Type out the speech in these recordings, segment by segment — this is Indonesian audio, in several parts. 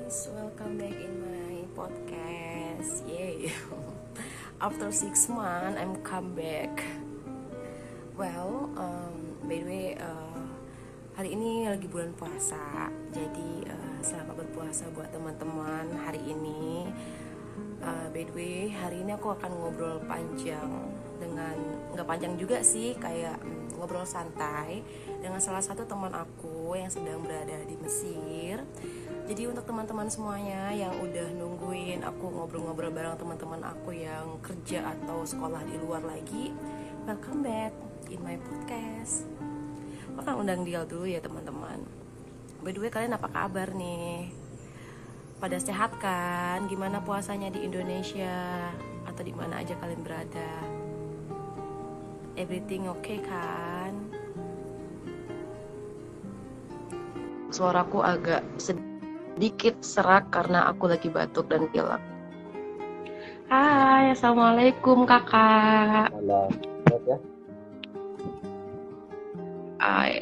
guys, welcome back in my podcast. Yay! After 6 months, I'm come back. Well, by the way, hari ini lagi bulan puasa. Jadi selamat berpuasa buat teman-teman hari ini. By the way, hari ini aku akan ngobrol panjang dengan, nggak panjang juga sih, kayak ngobrol santai dengan salah satu teman aku yang sedang berada di Mesir. Jadi untuk teman-teman semuanya yang udah nungguin aku ngobrol-ngobrol bareng teman-teman aku yang kerja atau sekolah di luar lagi, welcome back in my podcast. Aku akan undang dia dulu ya teman-teman. By the way, kalian apa kabar nih? Pada sehat kan? Gimana puasanya di Indonesia atau di mana aja kalian berada? Everything okay kan? Suaraku agak sedikit serak karena aku lagi batuk dan pilek. Hai, assalamualaikum kakak. Malam, ya.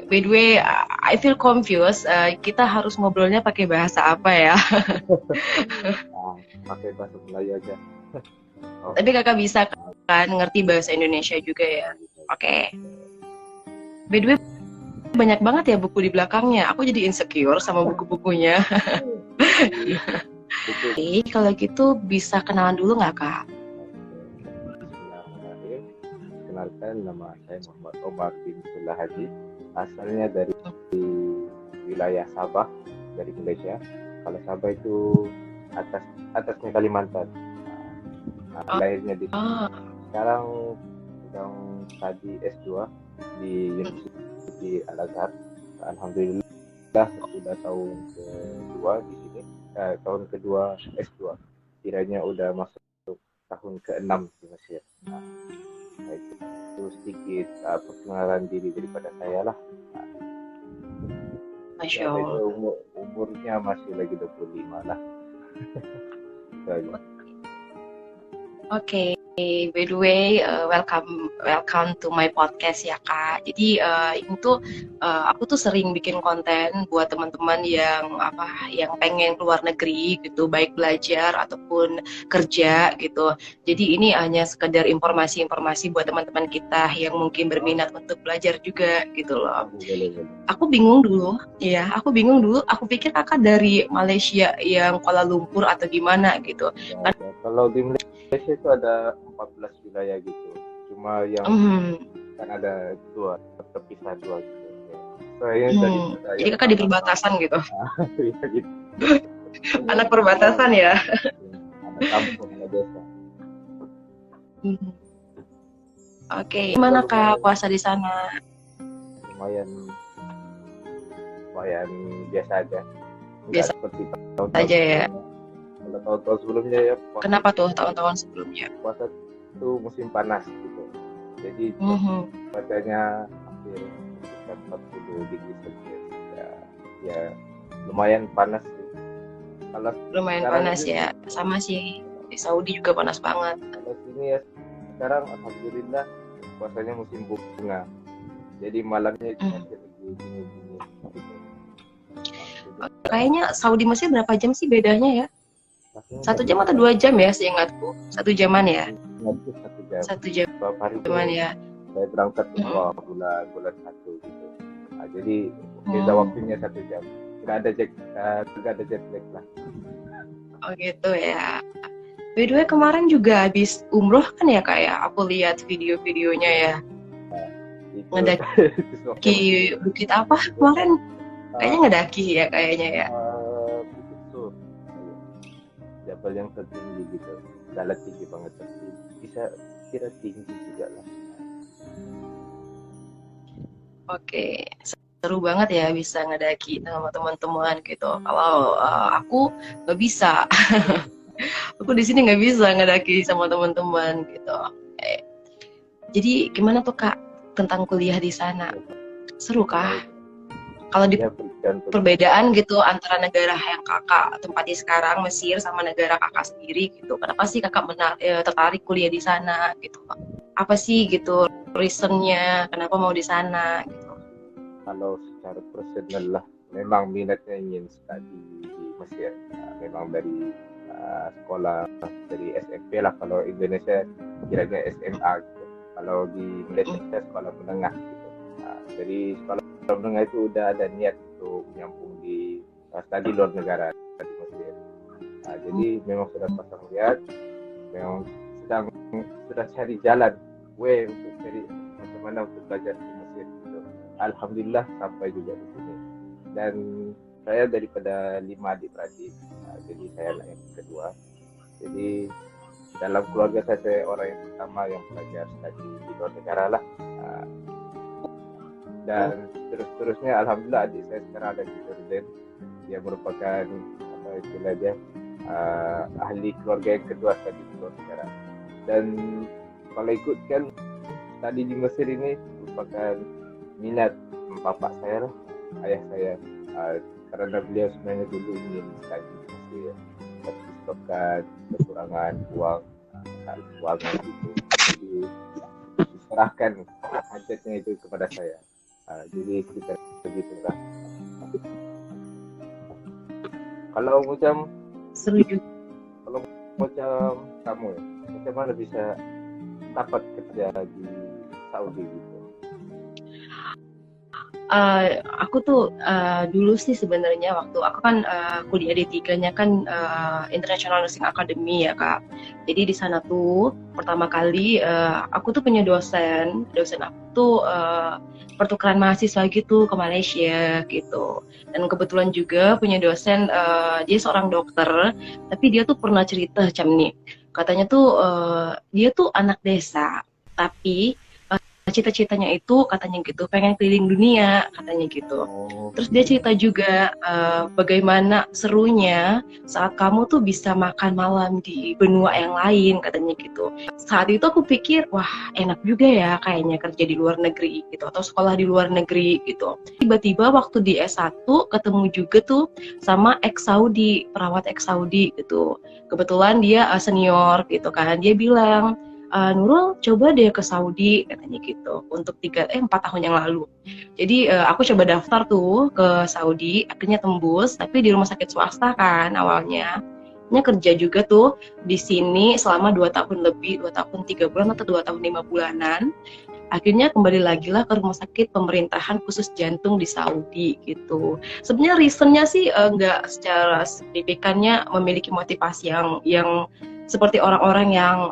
By the way, I feel confused. Kita harus ngobrolnya pakai bahasa apa ya? Nah, pakai bahasa Melayu aja. Oh. Tapi kakak bisa kan ngerti bahasa Indonesia juga ya? Oke. By the way, banyak banget ya buku di belakangnya. Aku jadi insecure sama buku-bukunya. Oke, kalau gitu bisa kenalan dulu nggak kak? Bismillahirrahmanirrahim. Kenalkan, nama saya Muhammad Omar bin Sullah Haji. Asalnya dari wilayah Sabah, dari Malaysia. Kalau Sabah itu atasnya Kalimantan. Lahirnya di sini. Sekarang sedang studi S2 di University Al-Azhar. Alhamdulillah sudah tahun kedua di sini. Tahun kedua S2. Kiranya udah masuk tahun ke-6 di Mesir. Itu sedikit perkenalan diri daripada saya lah. Masya Allah. Umurnya masih lagi 25 lah. Oke, by the way, welcome to my podcast ya kak. Jadi ini tuh aku tuh sering bikin konten buat teman-teman yang pengen keluar negeri gitu, baik belajar ataupun kerja gitu. Jadi ini hanya sekedar informasi buat teman-teman kita yang mungkin berminat untuk belajar juga gitu loh. Aku bingung dulu. Aku pikir kakak dari Malaysia yang Kuala Lumpur atau gimana gitu. Kalau di Malaysia itu ada 14 wilayah gitu. Cuma yang kan ada dua, terpisah dua gitu. Jadi kakak di perbatasan gitu. Iya gitu. Anak perbatasan ya. Anak kampung, anak desa. Oke, gimana kak puasa di sana? Lumayan biasa aja. Biasa seperti tahun-tahun aja ya. Kalau tahun-tahun sebelumnya ya. Kenapa tuh tahun-tahun sebelumnya? Puasa itu musim panas gitu. Jadi cuacanya hampir sekitar 40 degree Celsius. Ya lumayan panas sih. Kalau lumayan panas ya. Sama sih di Saudi juga panas banget. Kalau sini ya sekarang alhamdulillah puasanya musim bunga. Jadi malamnya itu masih dingin gitu. Kayaknya Saudi Mesir berapa jam sih bedanya ya? 1 jam atau 2 jam ya seingatku? 1 jaman ya? 1 jam. Jaman ya. Saya berangkat ke bulan 1 gitu. Nah, jadi beda waktunya 1 jam. Tidak ada jet lag lah. Oh gitu ya. By the way, kemarin juga habis umroh kan ya kak ya? Aku lihat video-videonya ya. Ngedaki bukit apa kemarin? Kayaknya ngedaki ya kayaknya ya. Bukit Sur. Jabal yang tertinggi gitu. Dalam tinggi banget tapi bisa kira tinggi juga lah. Oke, seru banget ya bisa ngedaki sama teman-teman gitu. Kalau aku nggak bisa. Aku di sini nggak bisa ngedaki sama teman-teman gitu. Jadi gimana tuh kak tentang kuliah di sana? Seru kah? Kalau di perbedaan gitu antara negara yang kakak tempati sekarang Mesir sama negara kakak sendiri gitu, kenapa sih kakak tertarik kuliah di sana gitu? Apa sih gitu reasonnya kenapa mau di sana gitu? Kalau secara personal lah memang minatnya ingin studi di Mesir. Memang dari sekolah dari SMP lah, kalau Indonesia kiranya SMA gitu. Kalau di Malaysia sekolah menengah gitu. Jadi sekolah menengah itu udah ada niat untuk menyambung di studi luar negara di Mesir. Jadi memang sudah pasang niat, memang sudah cari jalan untuk cari macam mana untuk belajar di Mesir gitu. Alhamdulillah sampai juga di sini. Dan saya daripada 5 adik-beradik, jadi saya anak yang kedua. Jadi dalam keluarga saya orang yang pertama yang belajar studi di luar negara lah. Dan terus-terusnya alhamdulillah adik saya sekarang ada di Jordan. Dia merupakan apa istilah dia ahli keluarga yang kedua studi di luar negara. Dan kalau ikutkan studi di Mesir ini merupakan minat bapak saya lah, ayah saya, karena beliau sebenarnya dulu ingin studi di Mesir, tapi disebabkan kekurangan uang, keuangan gitu, jadi diserahkan hajatnya itu kepada saya. Jadi sekitar begitu lah. Kalau macam Seru juga. kalau macam kamu ya, macam mana bisa dapat kerja di Saudi gitu? Aku tuh dulu sih sebenarnya waktu aku kan kuliah D3-nya kan International Nursing Academy ya Kak. Jadi di sana tuh pertama kali aku tuh punya dosen aku tuh pertukaran mahasiswa gitu ke Malaysia gitu. Dan kebetulan juga punya dosen dia seorang dokter, tapi dia tuh pernah cerita macam nih. Katanya tuh dia tuh anak desa, tapi cita-citanya itu katanya gitu pengen keliling dunia katanya gitu. Terus dia cerita juga bagaimana serunya saat kamu tuh bisa makan malam di benua yang lain katanya gitu. Saat itu aku pikir wah enak juga ya kayaknya kerja di luar negeri gitu atau sekolah di luar negeri gitu. Tiba-tiba waktu di S1 ketemu juga tuh sama ex Saudi, perawat ex Saudi gitu. Kebetulan dia senior gitu kan. Dia bilang Nurul coba deh ke Saudi katanya gitu untuk 4 tahun yang lalu. Jadi aku coba daftar tuh ke Saudi, akhirnya tembus, tapi di rumah sakit swasta kan awalnya. Kerja juga tuh di sini selama 2 tahun lebih, 2 tahun 3 bulan atau 2 tahun 5 bulanan. Akhirnya kembali lagi lah ke rumah sakit pemerintahan khusus jantung di Saudi gitu. Sebenarnya reasonnya sih nggak secara signifikannya memiliki motivasi yang seperti orang-orang yang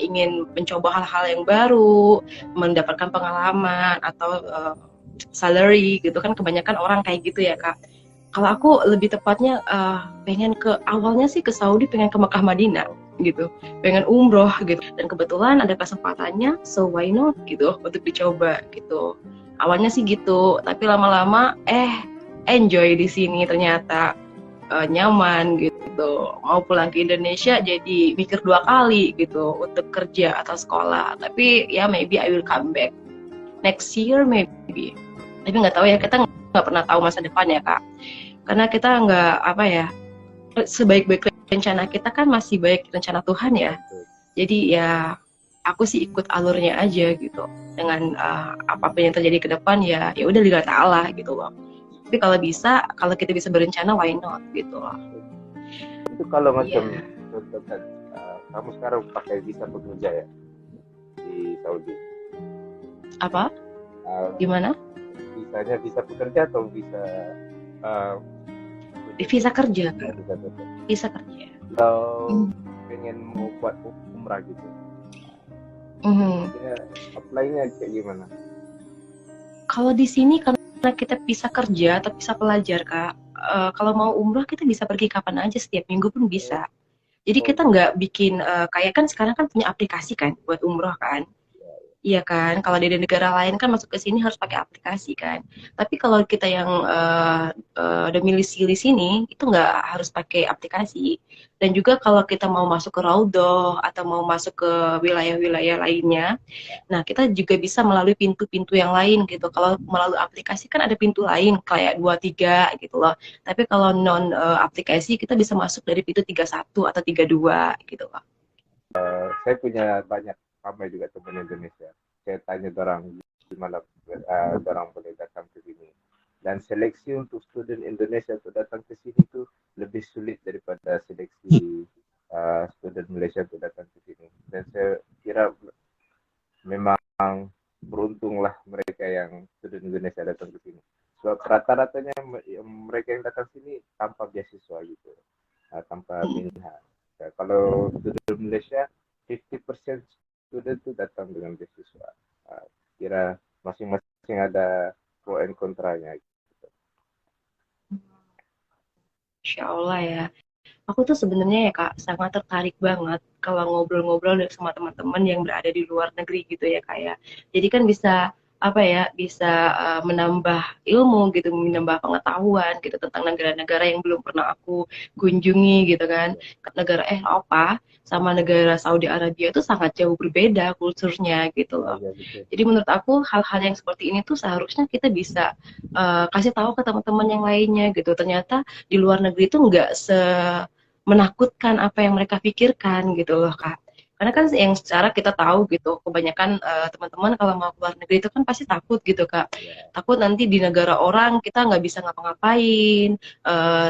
ingin mencoba hal-hal yang baru, mendapatkan pengalaman atau salary gitu kan, kebanyakan orang kayak gitu ya Kak. Kalau aku lebih tepatnya pengen ke awalnya sih ke Saudi, pengen ke Mekah Madinah gitu, pengen umroh gitu, dan kebetulan ada kesempatannya, so why not gitu untuk dicoba gitu. Awalnya sih gitu, tapi lama-lama enjoy di sini ternyata. Nyaman gitu. Mau pulang ke Indonesia jadi mikir 2 kali gitu untuk kerja atau sekolah. Tapi ya maybe I will come back next year maybe. Tapi nggak tahu ya, kita nggak pernah tahu masa depan ya Kak. Karena kita nggak sebaik-baik rencana kita kan masih baik rencana Tuhan ya. Jadi ya aku sih ikut alurnya aja gitu. Dengan apapun yang terjadi ke depan ya udah lihat Allah gitu loh. Tapi kalau kita bisa berencana, why not gitu loh. Itu kalau macam contoh kan, kamu sekarang pakai visa pekerja ya di Saudi? Apa? Gimana? Visanya visa pekerja atau visa visa kerja? Visa kerja. Kalau pengen mau buat umrah gitu, apply-nya kayak gimana? Kalau di sini karena kita bisa kerja atau bisa pelajar Kak, kalau mau umroh kita bisa pergi kapan aja, setiap minggu pun bisa. Jadi kita nggak bikin kayak kan sekarang kan punya aplikasi kan buat umroh kan. Iya kan, kalau di negara lain kan masuk ke sini harus pakai aplikasi kan. Tapi kalau kita yang domisili sini itu nggak harus pakai aplikasi. Dan juga kalau kita mau masuk ke Raudhah atau mau masuk ke wilayah-wilayah lainnya, nah kita juga bisa melalui pintu-pintu yang lain gitu. Kalau melalui aplikasi kan ada pintu lain kayak 23 gitu loh. Tapi kalau non aplikasi kita bisa masuk dari pintu 31 atau 32 gitu loh. Saya punya banyak ramai juga teman Indonesia. Saya tanya orang gimana orang boleh datang ke sini. Dan seleksi untuk student Indonesia untuk datang ke sini itu lebih sulit daripada seleksi student Malaysia untuk datang ke sini. Dan saya kira memang beruntunglah mereka yang student Indonesia datang ke sini. Sebab rata-ratanya mereka yang datang sini tanpa beasiswa gitu, tanpa minha. Kalau student Malaysia 50% student itu datang dengan beasiswa. Kira masing-masing ada pro and kontranya gitu. Insya Allah ya. Aku tuh sebenarnya ya Kak sangat tertarik banget kalau ngobrol-ngobrol sama teman-teman yang berada di luar negeri gitu ya Kak ya. Jadi kan bisa apa ya, bisa menambah ilmu gitu, menambah pengetahuan gitu tentang negara-negara yang belum pernah aku kunjungi gitu kan. Negara Eropa sama negara Saudi Arabia itu sangat jauh berbeda kulturnya gitu loh. Ya, betul. Jadi menurut aku hal-hal yang seperti ini tuh seharusnya kita bisa kasih tahu ke teman-teman yang lainnya gitu. Ternyata di luar negeri itu nggak menakutkan apa yang mereka pikirkan gitu loh Kak. Karena kan yang secara kita tahu gitu, kebanyakan teman-teman kalau mau keluar negeri itu kan pasti takut gitu Kak. Takut nanti di negara orang kita nggak bisa ngapa-ngapain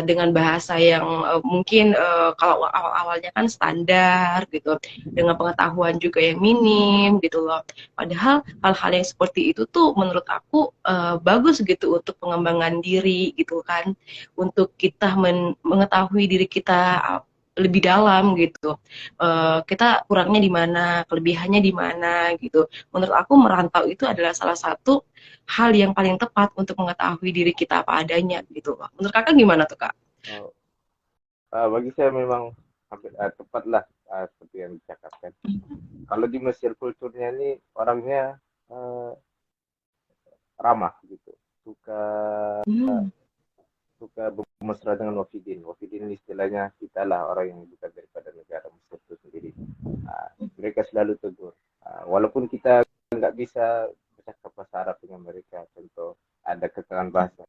dengan bahasa yang mungkin kalau awal-awalnya kan standar gitu, dengan pengetahuan juga yang minim gitu loh. Padahal hal-hal yang seperti itu tuh menurut aku bagus gitu untuk pengembangan diri gitu kan, untuk kita mengetahui diri kita lebih dalam gitu. Kita kurangnya di mana, kelebihannya di mana gitu. Menurut aku merantau itu adalah salah satu hal yang paling tepat untuk mengetahui diri kita apa adanya gitu. Menurut Kakak gimana tuh Kak? Bagi saya memang hampir tepat lah seperti yang dicakapkan. Kalau di Mesir kulturnya ini orangnya ramah gitu, suka bermesra dengan wafidin. Wafidin istilahnya kita lah orang yang bukan daripada negara Mesir itu sendiri. Mereka selalu tegur. Walaupun kita nggak bisa bercakap bahasa Arab dengan mereka, contoh ada kekurangan bahasa,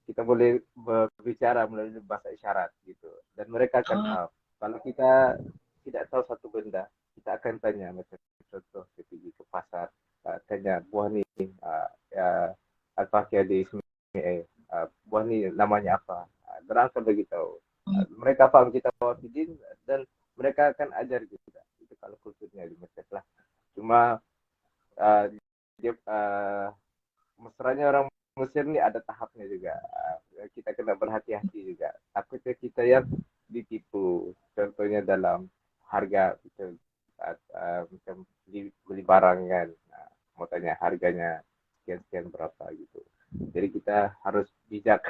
kita boleh berbicara melalui bahasa isyarat gitu. Dan mereka akan maaf. Kalau kita tidak tahu satu benda, kita akan tanya, macam contoh kita pergi ke pasar, tanya buah ni al-fakir di sini, buah ni namanya apa, mereka akan beritahu. Mereka faham kita wafidin dan mereka akan ajar kita. Itu kalau kulturnya di Mesir lah. Cuma dia mesranya orang Mesir ini ada tahapnya juga. Kita kena berhati-hati juga. Takutnya kita yang ditipu. Contohnya dalam harga, kita macam beli barang kan, mau tanya harganya sekian-sekian berapa gitu. Jadi kita harus bijak,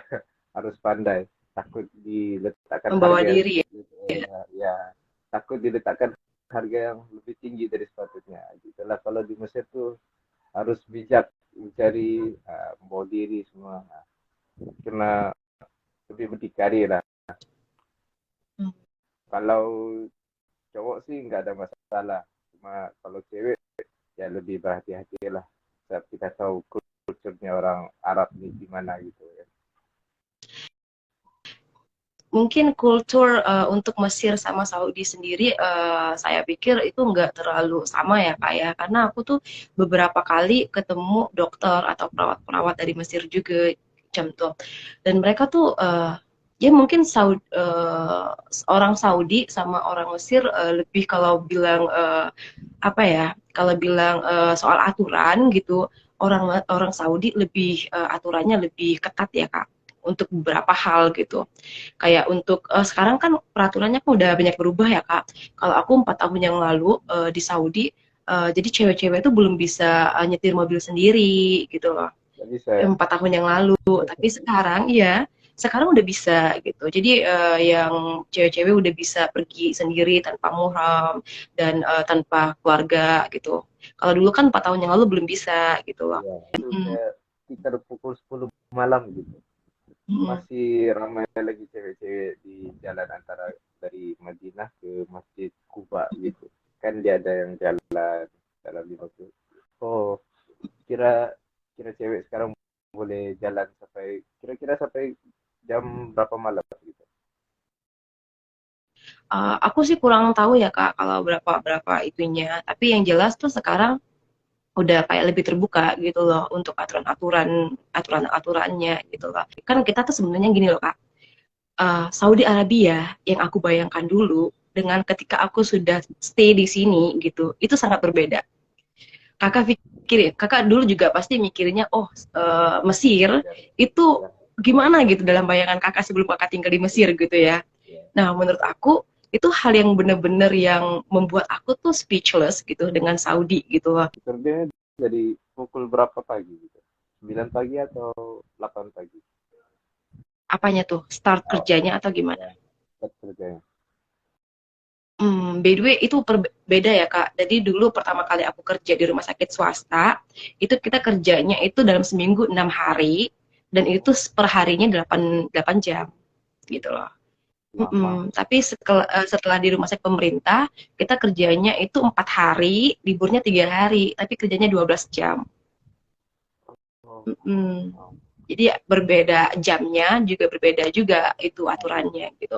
harus pandai. Takut diletakkan Membawa harga diri ya, takut diletakkan harga yang lebih tinggi dari sepatutnya. Gitulah kalau di Mesir tuh harus bijak mencari membawa diri semua. Kena lebih berdikari lah. Kalau cowok sih nggak ada masalah, cuma kalau cewek ya lebih berhati-hati lah. Sebab kita tahu kulturnya orang Arab nih gimana gitu ya. Mungkin kultur untuk Mesir sama Saudi sendiri saya pikir itu nggak terlalu sama ya Kak ya, karena aku tuh beberapa kali ketemu dokter atau perawat-perawat dari Mesir juga contoh, dan mereka tuh ya mungkin orang Saudi sama orang Mesir lebih kalau bilang apa ya, kalau bilang soal aturan gitu, orang Saudi lebih aturannya lebih ketat ya Kak untuk beberapa hal gitu. Kayak untuk sekarang kan peraturannya kan udah banyak berubah ya Kak. Kalau aku 4 tahun yang lalu di Saudi, jadi cewek-cewek itu belum bisa nyetir mobil sendiri gitu loh. 4 tahun yang lalu. Tapi sekarang ya, sekarang udah bisa gitu. Jadi yang cewek-cewek udah bisa pergi sendiri tanpa muhram dan tanpa keluarga gitu. Kalau dulu kan 4 tahun yang lalu belum bisa gitu loh. Ya, itu sekitar pukul 10 malam gitu. Masih ramai lagi cewek-cewek di jalan antara dari Madinah ke Masjid Kuba gitu. Kan dia ada yang jalan 50. Oh, kira cewek sekarang boleh jalan sampai kira-kira sampai jam berapa malam gitu. Aku sih kurang tahu ya Kak kalau berapa itunya. Tapi yang jelas tuh sekarang udah kayak lebih terbuka gitu loh untuk aturan-aturannya gitu loh. Kan kita tuh sebenarnya gini loh Kak. Saudi Arabia yang aku bayangkan dulu dengan ketika aku sudah stay di sini gitu, itu sangat berbeda. Kakak dulu juga pasti mikirnya, oh Mesir Ya, itu ya, gimana gitu dalam bayangan kakak sebelum kakak tinggal di Mesir gitu ya. ya. Nah menurut aku itu hal yang benar-benar yang membuat aku tuh speechless gitu dengan Saudi gitu loh. Kerjanya dari pukul berapa pagi gitu? 9 pagi atau 8 pagi? Apanya tuh, start Oh, kerjanya atau gimana? ya, tempat kerjanya. By the way, itu beda ya Kak. Jadi dulu pertama kali aku kerja di rumah sakit swasta, itu kita kerjanya itu dalam seminggu 6 hari, dan itu per harinya 8 jam gitu loh. Lama. Tapi setelah di rumah sakit pemerintah, kita kerjanya itu 4 hari, liburnya 3 hari, tapi kerjanya 12 jam. Oh, Mm-mm. oh. Jadi berbeda jamnya, juga berbeda juga itu aturannya gitu.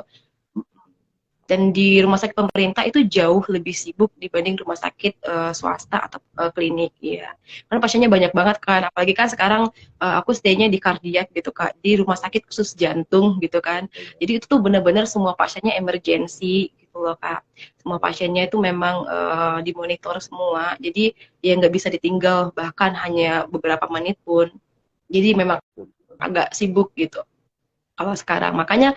Dan di rumah sakit pemerintah itu jauh lebih sibuk dibanding rumah sakit swasta atau klinik ya. Karena pasiennya banyak banget kan, apalagi kan sekarang aku stay-nya di kardiak gitu Kak, di rumah sakit khusus jantung gitu kan. Jadi itu tuh benar-benar semua pasiennya emergency gitu loh Kak. Semua pasiennya itu memang dimonitor semua. Jadi ya nggak bisa ditinggal bahkan hanya beberapa menit pun. Jadi memang agak sibuk gitu kalau sekarang. Makanya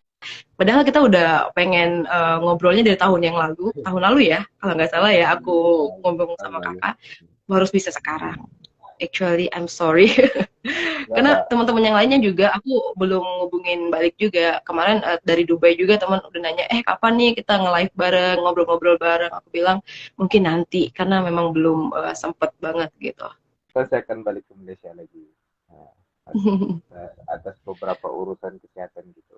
padahal kita udah pengen ngobrolnya dari tahun lalu ya, kalau nggak salah ya aku ngomong Tahun sama lalu. kakak, harus bisa sekarang. Actually, I'm sorry. Nggak ada. Karena teman-teman yang lainnya juga aku belum ngubungin balik juga. Kemarin dari Dubai juga teman udah nanya, kapan nih kita nge-live bareng, ngobrol-ngobrol bareng. Aku bilang mungkin nanti, karena memang belum sempet banget gitu. Terus saya akan balik ke Malaysia lagi. Nah, atas beberapa urusan kesehatan gitu.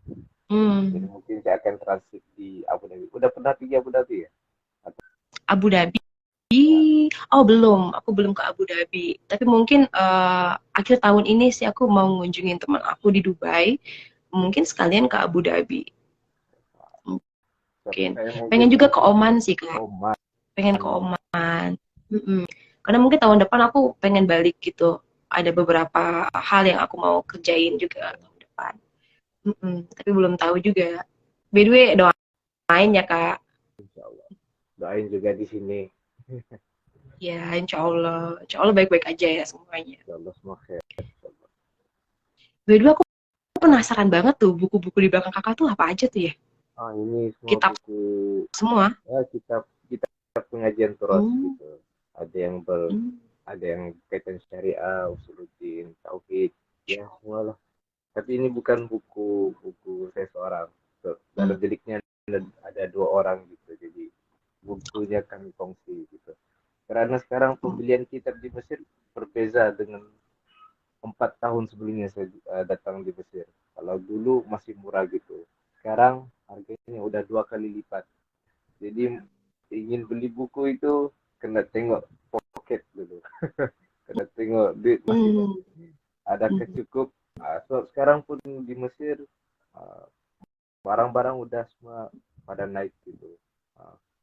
Jadi Hmm. mungkin saya akan transit di Abu Dhabi. Udah pernah pergi Abu Dhabi ya? Atau, Abu Dhabi. ya, Oh belum, aku belum ke Abu Dhabi. Tapi mungkin akhir tahun ini sih aku mau ngunjungin teman aku di Dubai. Mungkin sekalian ke Abu Dhabi. Mungkin. saya mungkin Pengen juga ke Oman sih Kak. Oman. Pengen ke Oman. Mm-mm. Karena mungkin tahun depan aku pengen balik gitu. Ada beberapa hal yang aku mau kerjain juga tahun depan. Tapi belum tahu juga. By the way, doain ya Kak. Insya Allah. Doain juga di sini. Ya, insya Allah baik-baik aja ya semuanya. Insya Allah semua khair. By the way, aku penasaran banget tuh buku-buku di belakang kakak tuh apa aja tuh ya? Oh, ini semua Kitab buku, semua? ya, kita pengajian terus Hmm. gitu. Ada yang ber Hmm. ada yang kaitan syariah, usuluddin, tauhid, ya semua lah. Tapi ini bukan buku saya seorang. Dalam Hmm. deliknya ada 2 orang gitu. Jadi bukunya kami kongsi gitu. Karena sekarang pembelian kitab di Mesir berbeza dengan 4 tahun sebelumnya saya datang di Mesir. Kalau dulu masih murah gitu. Sekarang harganya udah 2 kali lipat. Jadi ingin beli buku itu kena tengok pocket dulu. Kena tengok duit masih Hmm. ada Hmm. kecukup. So, sekarang pun di Mesir uh, barang-barang udah semua pada naik gitu.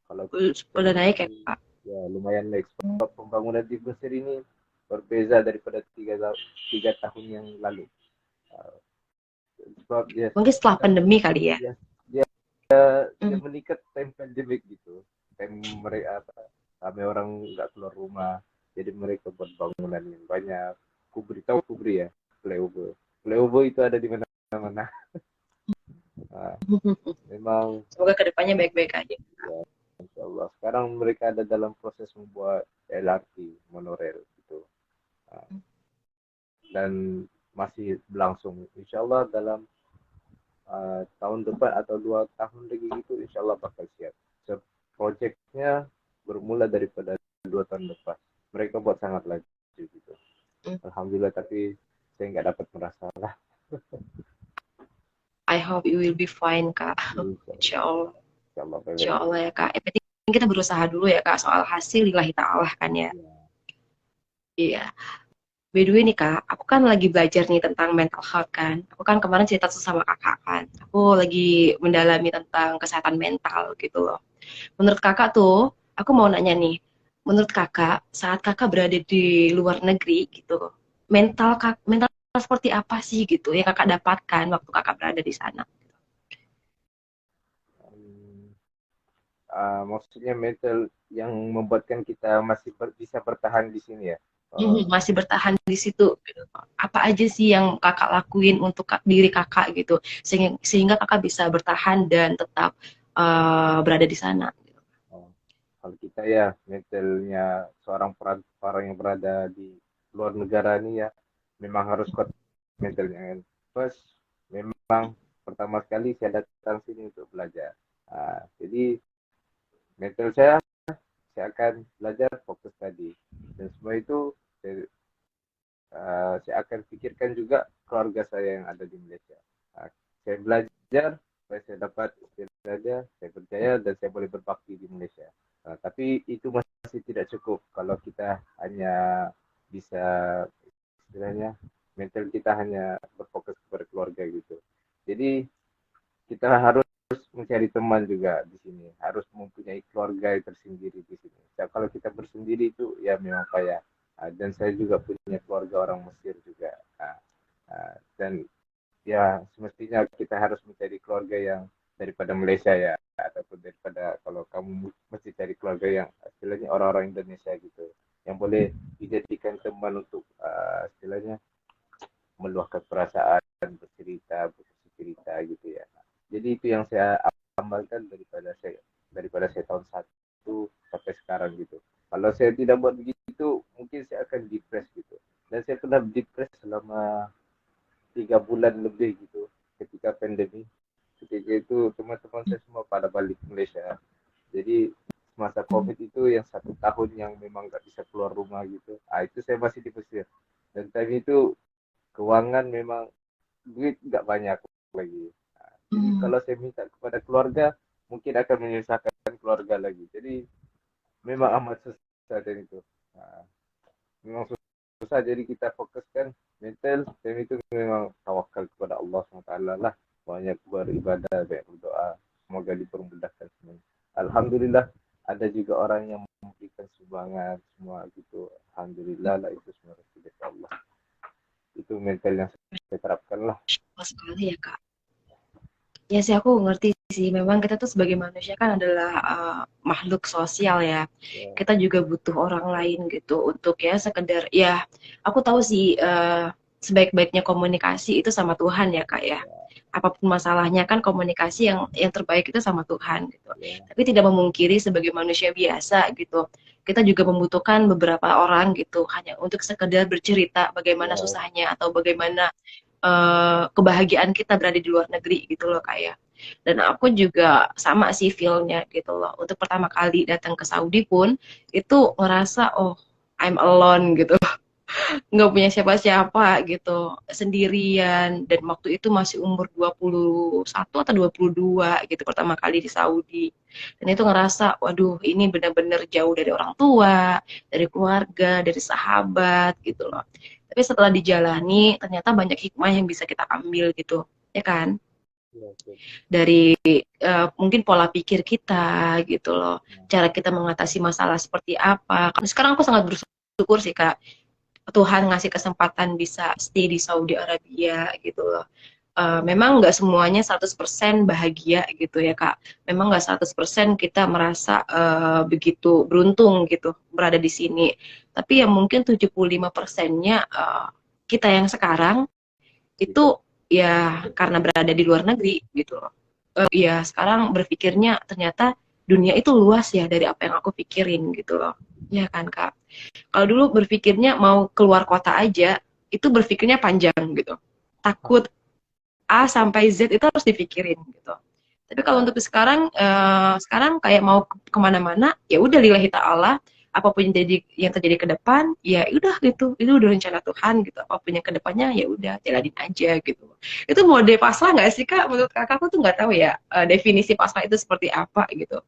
Kalau Udah kita naik ya beli, kak? ya lumayan naik. Sebab pembangunan di Mesir ini berbeza daripada 3 tahun yang lalu. Uh, Sebab ya Mungkin setelah sekarang pandemi kali ya? dia dia Hmm. meningkat time pandemic gitu. Time mereka ramai orang nggak keluar rumah, jadi mereka buat bangunan yang banyak. Kubri ya, flyover itu ada di mana-mana. Nah, memang Semoga kedepannya baik-baik aja. ya, insya Allah. Sekarang mereka ada dalam proses membuat LRT monorail gitu. Nah, dan masih berlangsung. Insya Allah dalam tahun depan atau 2 tahun lagi gitu, insya Allah bakal siap. So, projectnya bermula daripada 2 tahun depan. Mereka buat sangat laju gitu. Hmm. Alhamdulillah, tapi saya nggak dapat merasalah. I hope you will be fine kak. Insya Allah. Insya Allah, Insya baik-baik. Allah ya kak. Yang penting kita berusaha dulu ya kak. Soal hasil lillahi ta'ala kan ya. Ya, Iya. By the way nih kak, aku kan lagi belajar nih tentang mental health kan. Aku kan kemarin cerita tuh sama kakak kan. Aku lagi mendalami tentang kesehatan mental gitu loh. Menurut kakak tuh, aku mau nanya nih. Menurut kakak, saat kakak berada di luar negeri gitu, mental seperti apa sih gitu yang kakak dapatkan waktu kakak berada di sana? maksudnya mental yang membuatkan kita masih bisa bertahan di sini ya. Masih bertahan di situ gitu. Apa aja sih yang kakak lakuin untuk diri kakak gitu sehingga kakak bisa bertahan dan tetap berada di sana gitu. Oh, kalau kita ya mentalnya orang yang berada di luar negara ini ya memang harus kuat mentalnya kan. First, memang pertama sekali saya datang sini untuk belajar. Jadi mental saya akan belajar fokus tadi dan semua itu saya akan pikirkan juga keluarga saya yang ada di Malaysia. Saya belajar supaya saya dapat istilahnya saya berjaya dan saya boleh berbakti di Malaysia. Tapi itu masih tidak cukup kalau kita hanya bisa istilahnya mental kita hanya berfokus kepada keluarga gitu. Jadi kita harus mencari teman juga di sini, harus mempunyai keluarga yang tersendiri di sini. Ya, kalau kita bersendiri itu ya memang payah. Dan saya juga punya keluarga orang Mesir juga. Dan ya semestinya kita harus mencari keluarga yang daripada Malaysia ya, ataupun daripada kalau kamu mesti cari keluarga yang istilahnya orang-orang Indonesia gitu, yang boleh dijadikan teman untuk istilahnya meluahkan perasaan, bercerita cerita gitu ya. Jadi itu yang saya amalkan daripada saya tahun 1 sampai sekarang gitu. Kalau saya tidak buat begitu, mungkin saya akan depres gitu. Dan saya pernah depres selama 3 bulan lebih gitu ketika pandemi. Ketika itu teman-teman saya semua pada balik ke Malaysia. Jadi masa COVID itu yang 1 tahun yang memang nggak bisa keluar rumah gitu. Itu saya masih di Mesir. Dan time itu keuangan memang duit nggak banyak lagi. Jadi kalau saya minta kepada keluarga, mungkin akan menyusahkan keluarga lagi. Jadi memang amat susah dan itu. Memang susah, jadi kita fokuskan mental, dan itu memang tawakal kepada Allah SWT lah. Banyak beribadah, banyak berdoa. Semoga dipermudahkan semuanya. Alhamdulillah, ada juga orang yang memberikan sumbangan, semua gitu. Alhamdulillah lah, itu semua rezeki dari Allah. Itu mental yang saya terapkan lah. Pas sekali ya kak. Ya sih aku ngerti sih. Memang kita tuh sebagai manusia kan adalah makhluk sosial ya. Ya, Kita juga butuh orang lain gitu untuk ya sekedar ya. Aku tahu sih sebaik-baiknya komunikasi itu sama Tuhan ya kak ya. Apapun masalahnya kan komunikasi yang terbaik itu sama Tuhan gitu. ya, Tapi tidak memungkiri sebagai manusia biasa gitu. Kita juga membutuhkan beberapa orang gitu hanya untuk sekedar bercerita bagaimana ya, susahnya atau bagaimana kebahagiaan kita berada di luar negeri gitu loh kayak. Dan aku juga sama sih feel-nya gitu loh. Untuk pertama kali datang ke Saudi pun itu ngerasa oh I'm alone gitu. Nggak punya siapa-siapa gitu, sendirian dan waktu itu masih umur 21 atau 22 gitu pertama kali di Saudi. Dan itu ngerasa waduh ini benar-benar jauh dari orang tua, dari keluarga, dari sahabat gitu loh. Tapi setelah dijalani ternyata banyak hikmah yang bisa kita ambil gitu, ya kan? ya, ya. Dari mungkin pola pikir kita gitu loh, cara kita mengatasi masalah seperti apa. Sekarang aku sangat bersyukur sih Kak, Tuhan ngasih kesempatan bisa stay di Saudi Arabia gitu loh. Memang nggak semuanya 100% bahagia gitu ya Kak. Memang nggak 100% kita merasa begitu beruntung gitu berada di sini. Tapi ya mungkin 75%-nya kita yang sekarang Gitu. itu ya karena berada di luar negeri gitu loh. Ya sekarang berpikirnya ternyata dunia itu luas ya dari apa yang aku pikirin gitu loh. Ya kan Kak. Kalau dulu berpikirnya mau keluar kota aja, itu berpikirnya panjang gitu. Takut A sampai Z itu harus dipikirin gitu. Tapi kalau Nah, untuk sekarang kayak mau kemana-mana, ya udah lillahi ta'ala, apapun yang terjadi ke depan, ya udah gitu, itu udah rencana Tuhan gitu. Apapun yang ke depannya, ya udah jalanin aja gitu. Itu mode pasrah nggak sih kak? Menurut kakak aku tuh nggak tahu ya definisi pasrah itu seperti apa gitu.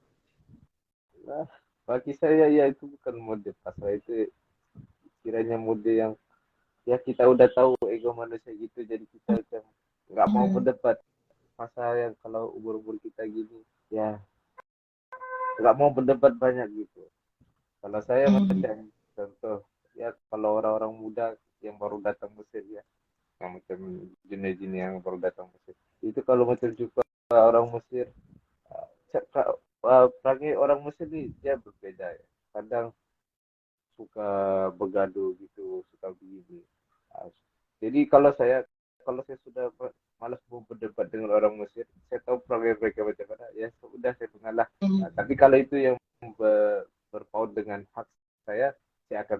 nah, bagi saya ya itu bukan mode pasrah, itu kiranya mode yang ya kita udah tahu ego manusia gitu, jadi kita udah nggak mau Hmm. berdebat. Masa yang kalau umur-umur kita gini ya nggak mau berdebat banyak gitu. Kalau saya Hmm. macam contoh ya, kalau orang-orang muda yang baru datang Mesir ya, yang macam jenis-jenis yang baru datang Mesir itu, kalau macam jumpa orang Mesir, perangai orang Mesir nih dia berbeda ya. Kadang suka begaduh gitu, suka begini. Ah, jadi kalau saya sudah malas mau berdebat dengan orang Mesir, saya tahu perangai mereka macam mana, ya sudah saya mengalah. Hmm. Nah, tapi kalau itu yang berpaut dengan hak saya akan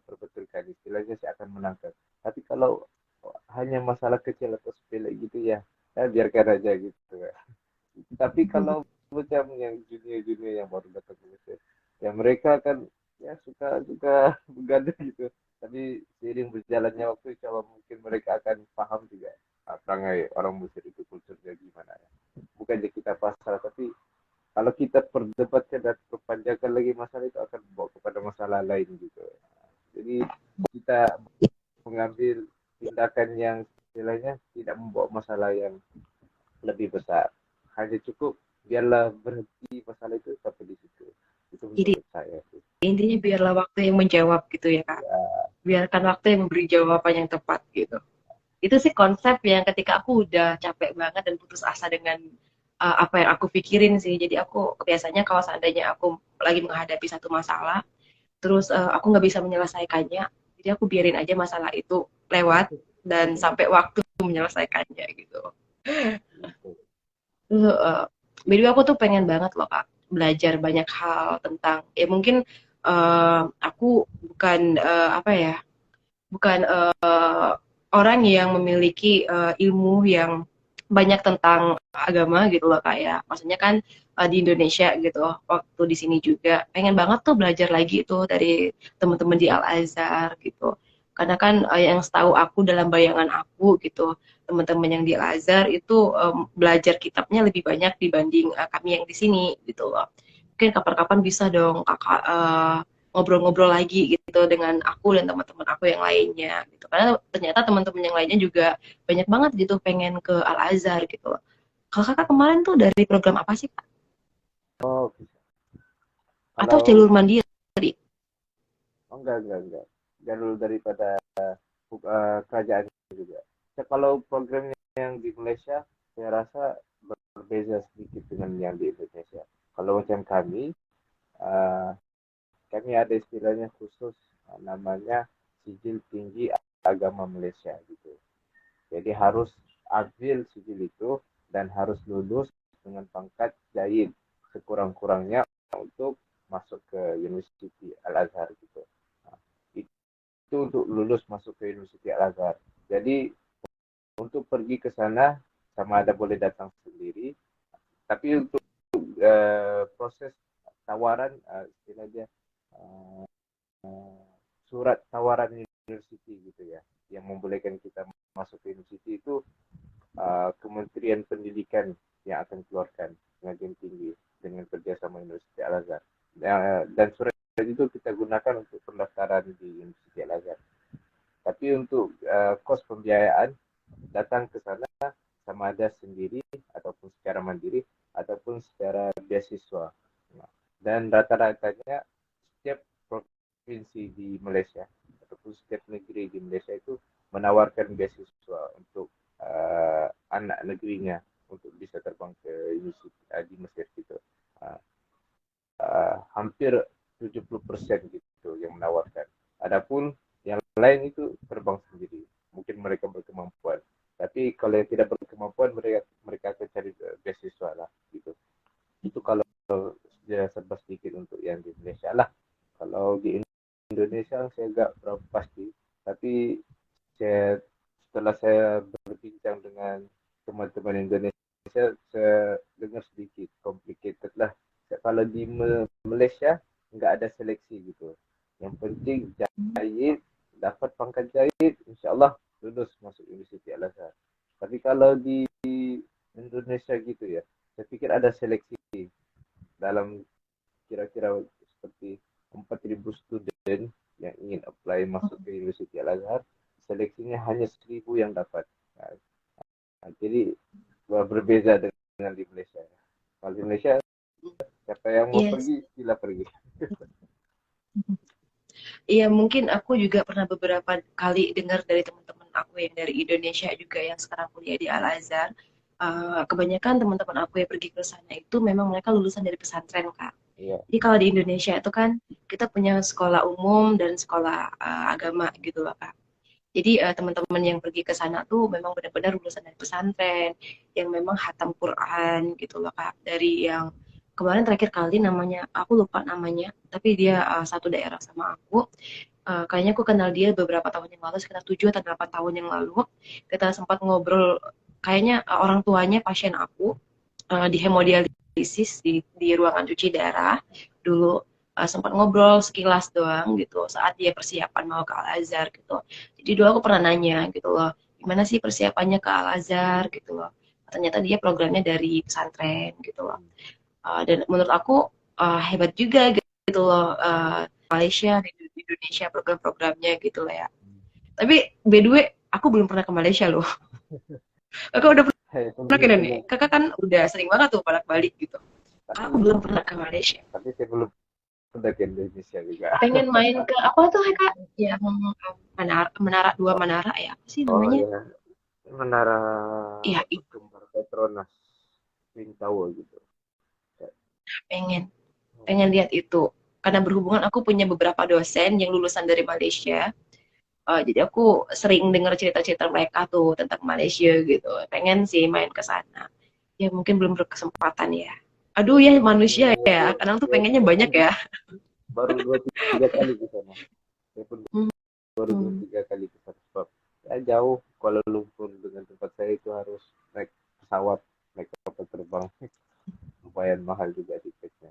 perbetulkan, istilahnya saya akan menangkap. Tapi kalau hanya masalah kecil atau sepele gitu ya, saya biarkan aja gitu. Tapi kalau macam yang junior-junior yang baru datang ke Mesir, ya mereka kan ya suka suka begadang gitu. Tapi seiring berjalannya waktu, insya Allah mungkin mereka akan paham juga perangai orang Mesir itu kulturnya gimana ya. Bukan aja kita pasal, tapi kalau kita perdebatkan dan perpanjangkan lagi masalah itu akan membawa kepada masalah lain gitu. Jadi kita mengambil tindakan yang istilahnya tidak membawa masalah yang lebih besar. Hanya cukup biarlah berhenti masalah itu sampai di situ. Itu Jadi menurut saya sih. intinya biarlah waktu yang menjawab gitu ya Kak. Ya, Biarkan waktu yang memberi jawaban yang tepat gitu. Itu sih konsep yang ketika aku udah capek banget dan putus asa dengan apa yang aku pikirin sih. Jadi aku biasanya kalau seandainya aku lagi menghadapi satu masalah, terus aku nggak bisa menyelesaikannya, jadi aku biarin aja masalah itu lewat dan sampai waktu menyelesaikannya gitu. gitu. Terus, by the way, aku tuh pengen banget loh Kak belajar banyak hal tentang ya mungkin aku bukan apa ya, bukan orang yang memiliki ilmu yang banyak tentang agama gitu loh kayak maksudnya kan di Indonesia gitu waktu di sini juga pengen banget tuh belajar lagi tuh dari teman-teman di Al Azhar gitu karena kan yang setahu aku dalam bayangan aku gitu teman-teman yang di Al Azhar itu belajar kitabnya lebih banyak dibanding kami yang di sini gitu loh mungkin kapan-kapan bisa dong kakak ngobrol-ngobrol lagi gitu dengan aku dan teman-teman aku yang lainnya gitu karena ternyata teman-teman yang lainnya juga banyak banget gitu pengen ke Al Azhar gitu loh. Kalau kakak kemarin tuh dari program apa sih kak? Oh, bisa. Atau Kalau jalur mandiri? oh, enggak. Jalur daripada kerajaan juga. Ya, kalau program yang di Malaysia, saya rasa berbeza sedikit dengan yang di Indonesia. Kalau macam uh, kami ada istilahnya khusus, namanya sijil tinggi agama Malaysia gitu. Jadi harus ambil sijil itu dan harus lulus dengan pangkat jahid sekurang-kurangnya untuk masuk ke University Al Azhar gitu. Nah, itu untuk lulus masuk ke University Al Azhar. Jadi untuk pergi ke sana sama ada boleh datang sendiri, tapi untuk proses tawaran istilahnya uh, surat tawaran university gitu ya, yang membolehkan kita masuk ke university itu Kementerian Pendidikan yang akan keluarkan pengadilan tinggi dengan kerjasama Universiti Al Azhar. Dan surat itu kita gunakan untuk pendaftaran di Universiti Al Azhar. Tapi untuk kos pembiayaan datang ke sana sama ada sendiri ataupun secara mandiri ataupun secara beasiswa. Dan rata-ratanya setiap provinsi di Malaysia ataupun setiap negeri di Malaysia itu menawarkan beasiswa untuk anak negerinya untuk bisa terbang ke di Mesir gitu. Uh, Hampir 70% gitu yang menawarkan. Adapun yang lain itu terbang sendiri. Mungkin mereka berkemampuan. Tapi kalau yang tidak berkemampuan mereka akan cari beasiswa lah gitu. Itu kalau sudah serba sedikit untuk yang di Indonesia lah. Kalau di Indonesia saya agak berapa pasti. Tapi setelah saya berbincang dengan teman-teman Indonesia, saya dengar sedikit complicated lah. Kalau di Malaysia nggak ada seleksi gitu. Yang penting jahit, dapat pangkat jahit, insya Allah lulus masuk Universiti Al Azhar. Tapi kalau di Indonesia gitu ya, saya pikir ada seleksi dalam kira-kira seperti 4.000 student yang ingin apply masuk ke Universiti Al Azhar, seleksinya hanya 1.000 yang dapat. Jadi berbeza dengan di Malaysia. Kalau di Malaysia siapa yang mau Yes. pergi sila pergi. Iya, mungkin aku juga pernah beberapa kali dengar dari teman-teman aku yang dari Indonesia juga yang sekarang kuliah di Al Azhar. kebanyakan teman-teman aku yang pergi ke sana itu memang mereka lulusan dari pesantren, Kak. Iya. Jadi kalau di Indonesia itu kan kita punya sekolah umum dan sekolah agama gitu loh, Kak. Jadi teman-teman yang pergi ke sana tuh memang benar-benar lulusan dari pesantren yang memang hatam Quran gitu loh, Kak. Dari yang kemarin terakhir kali namanya aku lupa namanya, tapi dia satu daerah sama aku. Kayaknya aku kenal dia beberapa tahun yang lalu, sekitar 7 atau 8 tahun yang lalu. Kita sempat ngobrol, kayaknya orang tuanya pasien aku di hemodialisis di ruangan cuci darah dulu. Sempat ngobrol sekilas doang gitu saat dia persiapan mau ke Al Azhar gitu. Jadi dulu aku pernah nanya gitu loh, gimana sih persiapannya ke Al Azhar gitu loh. Ternyata dia programnya dari pesantren gitu loh. Dan menurut aku hebat juga gitu loh, Malaysia di Indonesia program-programnya gitu loh ya. Tapi by the way, aku belum pernah ke Malaysia loh. Kakak udah pernah ke nih? Kakak kan udah sering banget tuh balik-balik gitu. Aku Tapi belum pernah ke Malaysia. saya belum udah ke Indonesia juga. Pengen main ke apa tuh Kak? Yang Menara Dua Menara ya? Apa sih Oh namanya? ya, Menara Iya, Kembar Petronas, Twin Tower gitu. pengen pengen lihat itu. Karena berhubungan aku punya beberapa dosen yang lulusan dari Malaysia. Jadi aku sering dengar cerita-cerita mereka tuh tentang Malaysia gitu. Pengen sih main ke sana. Ya mungkin belum berkesempatan ya. Aduh ya manusia ya. Kadang tuh pengennya banyak ya. Baru 2-3 kali ke sana. Saya pun baru dua Hmm. tiga kali ke sana sebab ya jauh. Kuala Lumpur dengan tempat saya itu harus naik pesawat, naik kapal terbang. Lumayan mahal juga tiketnya.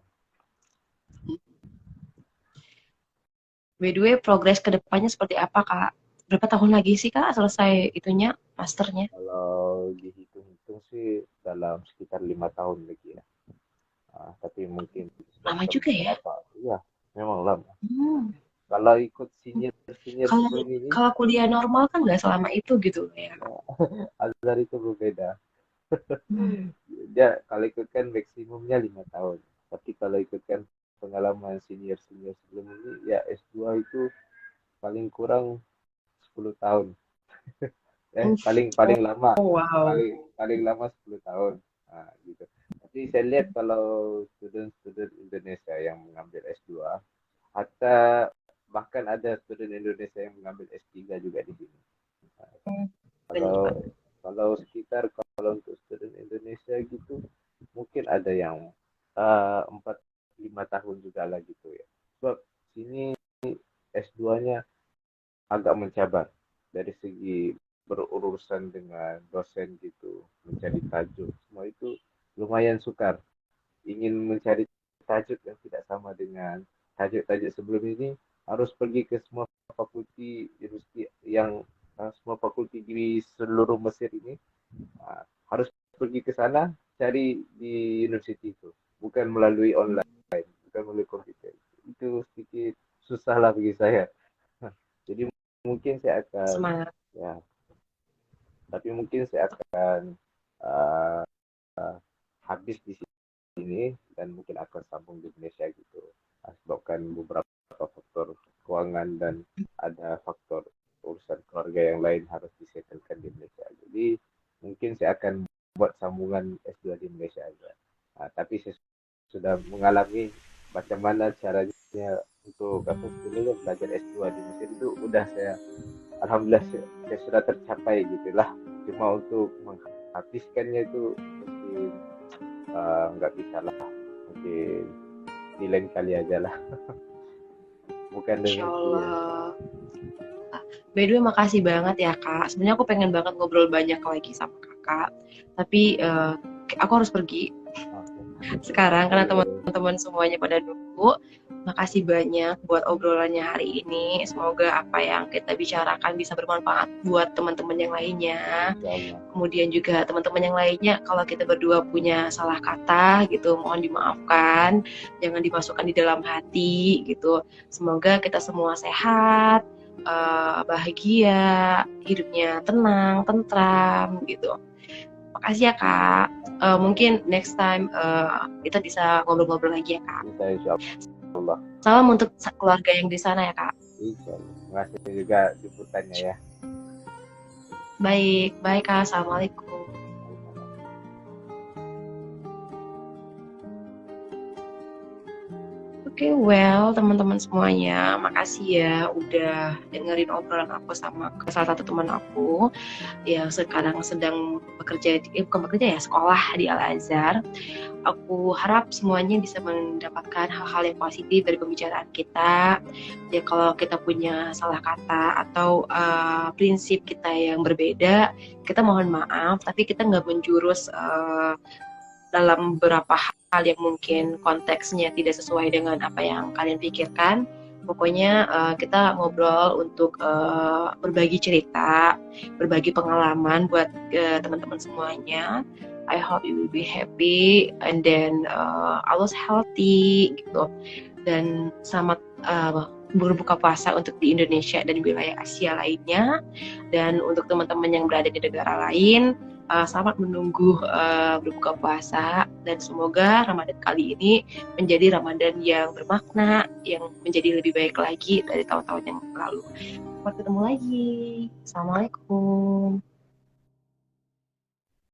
By the way, progres ke depannya seperti apa, Kak? Berapa tahun lagi sih, Kak, selesai itunya, masternya? Kalau dihitung-hitung sih dalam sekitar 5 tahun lagi ya. Tapi mungkin Lama semester juga ya? berapa? Iya, memang lama. Hmm. Kalau ikut senior Kalau sebelum ini, kalau kuliah normal kan nggak selama itu gitu ya. ya, Azhar itu berbeda. Hmm. Ya, kalau ikut kan maksimumnya 5 tahun. Tapi kalau ikutkan pengalaman senior-senior sebelum ini, ya S2 itu paling kurang 10 tahun. Paling paling lama, Oh, wow. paling lama 10 tahun. Gitu. Tapi saya lihat kalau student-student Indonesia yang mengambil S2, atau bahkan ada student Indonesia yang mengambil S3 juga di sini. Kalau Benar. kalau sekitar kalau untuk student Indonesia gitu mungkin ada yang 4-5 tahun juga lah gitu ya. Sebab sini S2-nya agak mencabar dari segi berurusan dengan dosen gitu, mencari tajuk, semua itu lumayan sukar. Ingin mencari tajuk yang tidak sama dengan tajuk-tajuk sebelum ini, harus pergi ke semua fakulti universiti yang semua fakulti di seluruh Mesir ini, harus pergi ke sana cari di universiti itu, bukan melalui online, bukan melalui komputer. Itu sedikit susah lah bagi saya. Jadi mungkin saya akan, Semangat. ya, tapi mungkin saya akan uh, habis di sini dan mungkin akan sambung di Indonesia gitu. Sebabkan beberapa faktor keuangan dan ada faktor urusan keluarga yang lain harus disetelkan di Indonesia. Jadi mungkin saya akan buat sambungan S2 di Indonesia aja. Tapi saya sudah mengalami macam mana caranya untuk apa sebenarnya belajar S2 di Mesir itu udah saya alhamdulillah saya sudah tercapai gitulah. Cuma untuk menghabiskannya itu mungkin nggak bisa lah, mungkin di lain kali aja lah. Bukan Insya dengan ya. Allah. By the way, makasih banget ya, Kak. Sebenarnya aku pengen banget ngobrol banyak lagi sama Kakak. Tapi aku harus pergi sekarang karena teman-teman semuanya pada nunggu. Makasih banyak buat obrolannya hari ini. Semoga apa yang kita bicarakan bisa bermanfaat buat teman-teman yang lainnya. Kemudian juga teman-teman yang lainnya, kalau kita berdua punya salah kata gitu, mohon dimaafkan. Jangan dimasukkan di dalam hati gitu. Semoga kita semua sehat, bahagia, hidupnya tenang, tentram gitu. Makasih ya Kak. Mungkin next time kita bisa ngobrol-ngobrol lagi ya Kak. Bisa, insya Allah. Salam untuk keluarga yang di sana ya Kak. Insya Allah. Terima kasih juga jemputannya ya. Baik, baik Kak. Assalamualaikum. Oke, well, teman-teman semuanya, makasih ya udah dengerin obrolan aku sama salah satu teman aku yang sekarang sedang bekerja, bukan bekerja ya, sekolah di Al-Azhar. Aku harap semuanya bisa mendapatkan hal-hal yang positif dari pembicaraan kita. Ya, kalau kita punya salah kata atau prinsip kita yang berbeda, kita mohon maaf, tapi kita nggak menjurus dalam beberapa hal yang mungkin konteksnya tidak sesuai dengan apa yang kalian pikirkan. Pokoknya kita ngobrol untuk berbagi cerita, berbagi pengalaman buat teman-teman semuanya. I hope you will be happy and then always healthy gitu. Dan selamat berbuka puasa untuk di Indonesia dan wilayah Asia lainnya. Dan untuk teman-teman yang berada di negara lain, selamat menunggu berbuka puasa, dan semoga Ramadan kali ini menjadi Ramadan yang bermakna, yang menjadi lebih baik lagi dari tahun-tahun yang lalu. Sampai ketemu lagi. Assalamualaikum.